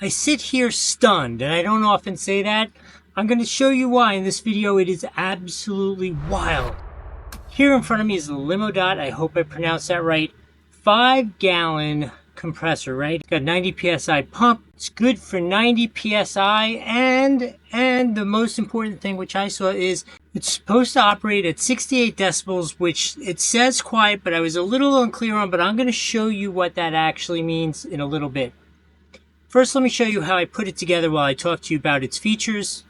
I sit here stunned, and I don't often say that. I'm going to show you why in this video. It is absolutely wild. Here in front of me is the Limo Dot. I hope I pronounced that right. 5-gallon compressor, right? It's got 90 psi pump. It's good for 90 psi, and the most important thing which I saw is it's supposed to operate at 68 decibels, which it says quiet, but I was a little unclear on, but I'm going to show you what that actually means in a little bit. First, let me show you how I put it together while I talk to you about its features.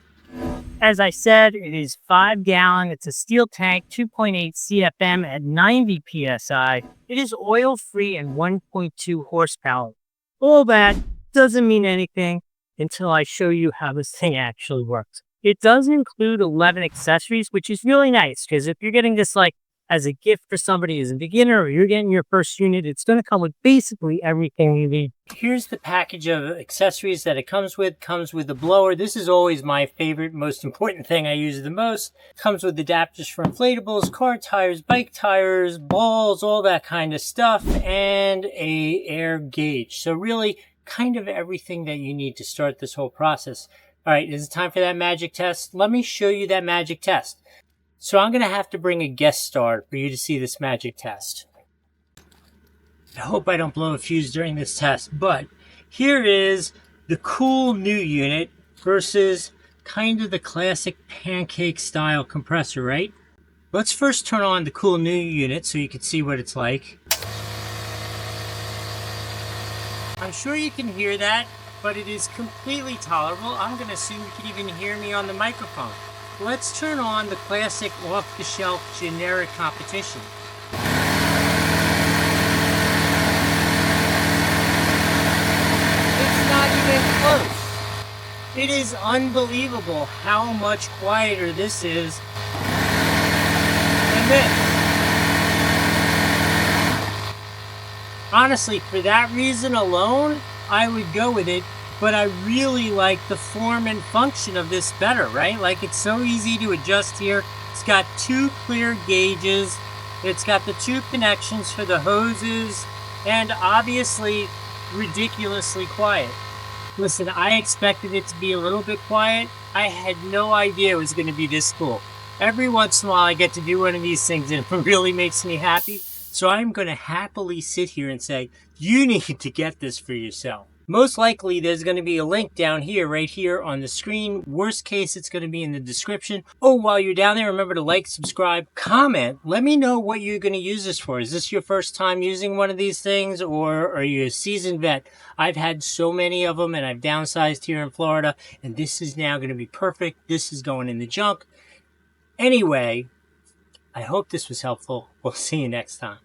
As I said, it is 5-gallon. It's a steel tank, 2.8 CFM at 90 psi. It is oil-free and 1.2 horsepower. All that doesn't mean anything until I show you how this thing actually works. It does include 11 accessories, which is really nice, because if you're getting this like as a gift for somebody as a beginner, or you're getting your first unit, it's going to come with basically everything you need. Here's the package of accessories that it comes with. Comes with a blower. This is always my favorite, most important thing I use the most. Comes with adapters for inflatables, car tires, bike tires, balls, all that kind of stuff, and a air gauge. So really, kind of everything that you need to start this whole process. All right, is it time for that magic test? Let me show you that magic test. So I'm going to have to bring a guest star for you to see this magic test. I hope I don't blow a fuse during this test, but here is the cool new unit versus kind of the classic pancake style compressor, right? Let's first turn on the cool new unit so you can see what it's like. I'm sure you can hear that, but it is completely tolerable. I'm going to assume you can even hear me on the microphone. Let's turn on the classic off-the-shelf generic competition. It's not even close. It is unbelievable how much quieter this is than this. Honestly, for that reason alone, I would go with it. But I really like the form and function of this better, right? Like, it's so easy to adjust here. It's got 2 clear gauges. It's got the 2 connections for the hoses, and obviously ridiculously quiet. Listen, I expected it to be a little bit quiet. I had no idea it was going to be this cool. Every once in a while I get to do one of these things and it really makes me happy. So I'm going to happily sit here and say, you need to get this for yourself. Most likely, there's going to be a link down here, right here on the screen. Worst case, it's going to be in the description. Oh, while you're down there, remember to like, subscribe, comment. Let me know what you're going to use this for. Is this your first time using one of these things, or are you a seasoned vet? I've had so many of them, and I've downsized here in Florida, and this is now going to be perfect. This is going in the junk. Anyway, I hope this was helpful. We'll see you next time.